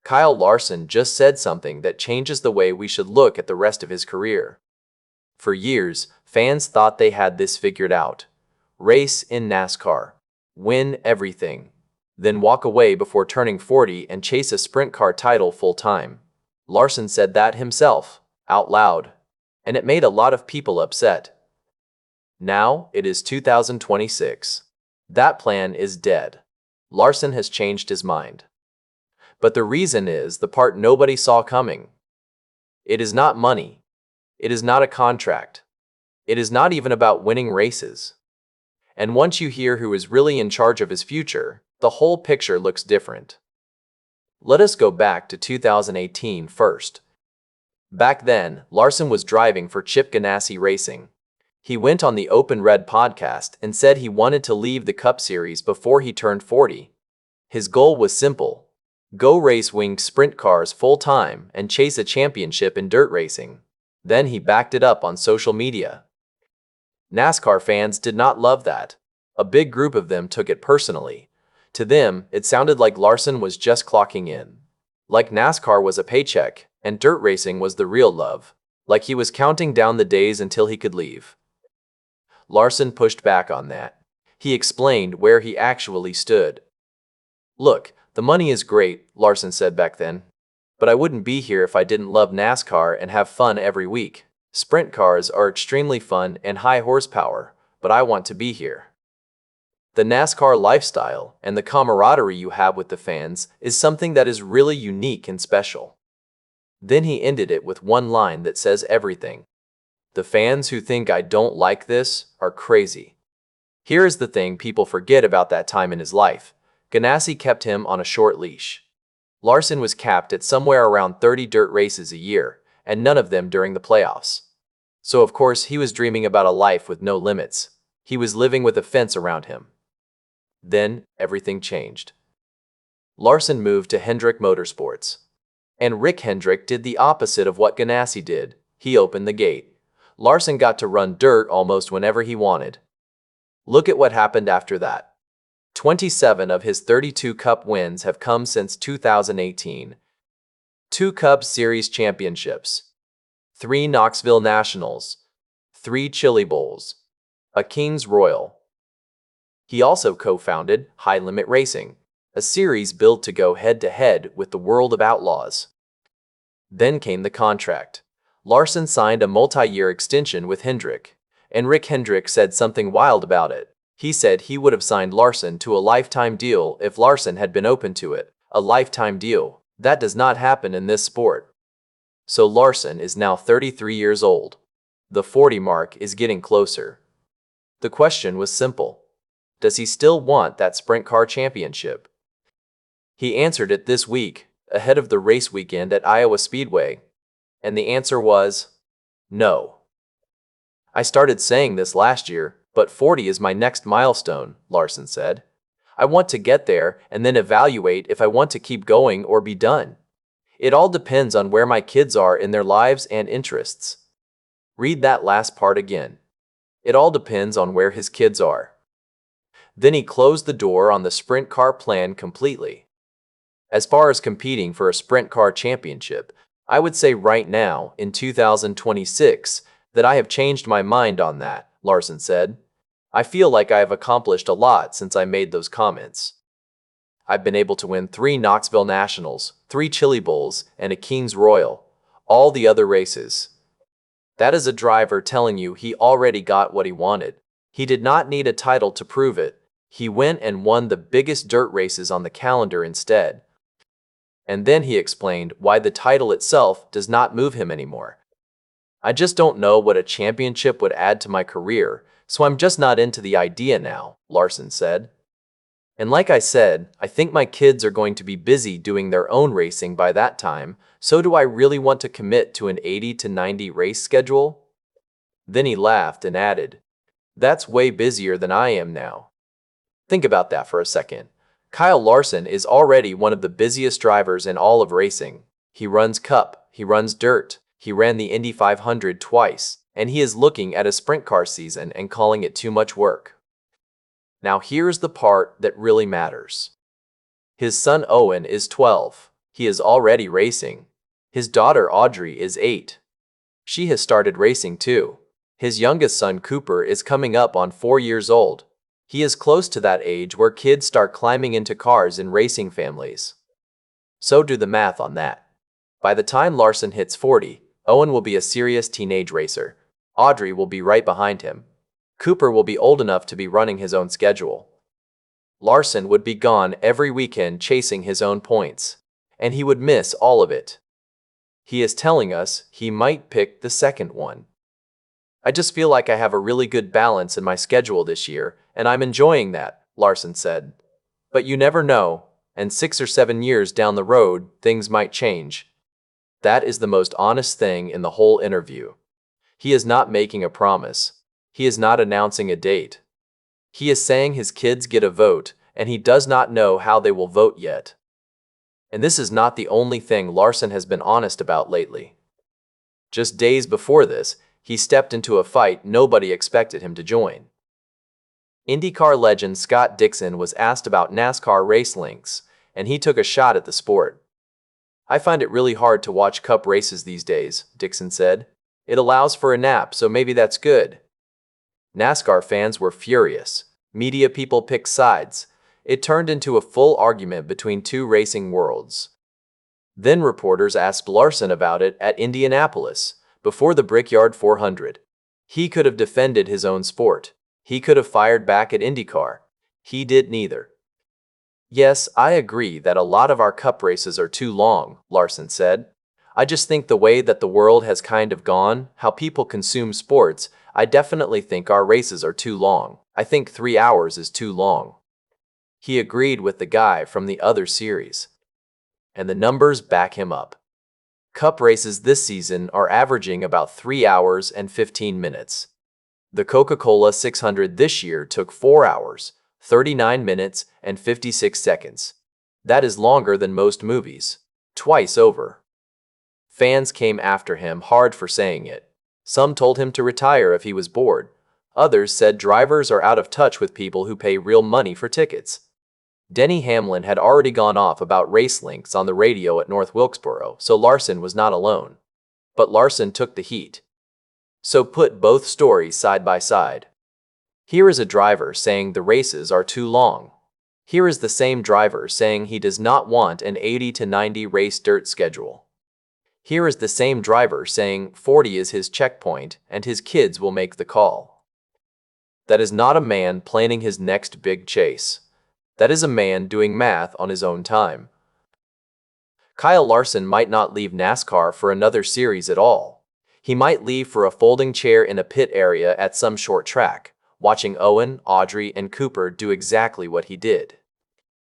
Kyle Larson just said something that changes the way we should look at the rest of his career. For years, fans thought they had this figured out. Race in NASCAR. Win everything. Then walk away before turning 40 and chase a sprint car title full-time. Larson said that himself, out loud, and it made a lot of people upset. Now it is 2026. That plan is dead. Larson has changed his mind. But the reason is the part nobody saw coming. It is not money. It is not a contract. It is not even about winning races. And once you hear who is really in charge of his future, the whole picture looks different. Let us go back to 2018 first. Back then, Larson was driving for Chip Ganassi Racing. He went on the Open Red podcast and said he wanted to leave the Cup Series before he turned 40. His goal was simple: go race winged sprint cars full-time and chase a championship in dirt racing. Then he backed it up on social media. NASCAR fans did not love that. A big group of them took it personally. To them, it sounded like Larson was just clocking in. Like NASCAR was a paycheck, and dirt racing was the real love. Like he was counting down the days until he could leave. Larson pushed back on that. He explained where he actually stood. "Look, the money is great," Larson said back then. "But I wouldn't be here if I didn't love NASCAR and have fun every week. Sprint cars are extremely fun and high horsepower, but I want to be here. The NASCAR lifestyle and the camaraderie you have with the fans is something that is really unique and special." Then he ended it with one line that says everything. "The fans who think I don't like this are crazy." Here is the thing people forget about that time in his life. Ganassi kept him on a short leash. Larson was capped at somewhere around 30 dirt races a year, and none of them during the playoffs. So of course he was dreaming about a life with no limits. He was living with a fence around him. Then everything changed. Larson moved to Hendrick Motorsports. And Rick Hendrick did the opposite of what Ganassi did. He opened the gate. Larson got to run dirt almost whenever he wanted. Look at what happened after that. 27 of his 32 Cup wins have come since 2018. 2 Cup Series championships, 3 Knoxville Nationals, 3 Chili Bowls, a King's Royal. He also co-founded High Limit Racing, a series built to go head-to-head with the World of Outlaws. Then came the contract. Larson signed a multi-year extension with Hendrick, and Rick Hendrick said something wild about it. He said he would have signed Larson to a lifetime deal if Larson had been open to it. A lifetime deal. That does not happen in this sport. So Larson is now 33 years old. The 40 mark is getting closer. The question was simple. Does he still want that sprint car championship? He answered it this week, ahead of the race weekend at Iowa Speedway. And the answer was no. "I started saying this last year, but 40 is my next milestone," Larson said. "I want to get there and then evaluate if I want to keep going or be done. It all depends on where my kids are in their lives and interests." Read that last part again. It all depends on where his kids are. Then he closed the door on the sprint car plan completely. As far as competing for a sprint car championship, I would say right now, in 2026, that I have changed my mind on that, Larson said. "I feel like I have accomplished a lot since I made those comments. I've been able to win 3 Knoxville Nationals, 3 Chili Bowls, and a King's Royal, all the other races." That is a driver telling you he already got what he wanted. He did not need a title to prove it. He went and won the biggest dirt races on the calendar instead. And then he explained why the title itself does not move him anymore. "I just don't know what a championship would add to my career, so I'm just not into the idea now," Larson said. "And like I said, I think my kids are going to be busy doing their own racing by that time, so do I really want to commit to an 80 to 90 race schedule?" Then he laughed and added, "That's way busier than I am now." Think about that for a second. Kyle Larson is already one of the busiest drivers in all of racing. He runs Cup, he runs dirt, he ran the Indy 500 twice, and he is looking at a sprint car season and calling it too much work. Now here's the part that really matters. His son Owen is 12. He is already racing. His daughter Audrey is 8. She has started racing too. His youngest son Cooper is coming up on 4 years old. He is close to that age where kids start climbing into cars in racing families. So do the math on that. By the time Larson hits 40, Owen will be a serious teenage racer. Audrey will be right behind him. Cooper will be old enough to be running his own schedule. Larson would be gone every weekend chasing his own points, and he would miss all of it. He is telling us he might pick the second one. I just feel like I have a really good balance in my schedule this year, and I'm enjoying that, Larson said. But you never know, and 6 or 7 years down the road, things might change. That is the most honest thing in the whole interview. He is not making a promise. He is not announcing a date. He is saying his kids get a vote, and he does not know how they will vote yet. And this is not the only thing Larson has been honest about lately. Just days before this, he stepped into a fight nobody expected him to join. IndyCar legend Scott Dixon was asked about NASCAR race links, and he took a shot at the sport. "I find it really hard to watch Cup races these days," Dixon said. "It allows for a nap, so maybe that's good." NASCAR fans were furious. Media people picked sides. It turned into a full argument between two racing worlds. Then reporters asked Larson about it at Indianapolis, before the Brickyard 400. He could have defended his own sport. He could have fired back at IndyCar. He did neither. "Yes, I agree that a lot of our Cup races are too long," Larson said. "I just think the way that the world has kind of gone, how people consume sports, I definitely think our races are too long. I think 3 hours is too long." He agreed with the guy from the other series. And the numbers back him up. Cup races this season are averaging about 3 hours and 15 minutes. The Coca-Cola 600 this year took 4 hours, 39 minutes, and 56 seconds. That is longer than most movies. Twice over. Fans came after him hard for saying it. Some told him to retire if he was bored. Others said drivers are out of touch with people who pay real money for tickets. Denny Hamlin had already gone off about race links on the radio at North Wilkesboro, so Larson was not alone. But Larson took the heat. So put both stories side by side. Here is a driver saying the races are too long. Here is the same driver saying he does not want an 80 to 90 race dirt schedule. Here is the same driver saying 40 is his checkpoint and his kids will make the call. That is not a man planning his next big chase. That is a man doing math on his own time. Kyle Larson might not leave NASCAR for another series at all. He might leave for a folding chair in a pit area at some short track, watching Owen, Audrey, and Cooper do exactly what he did.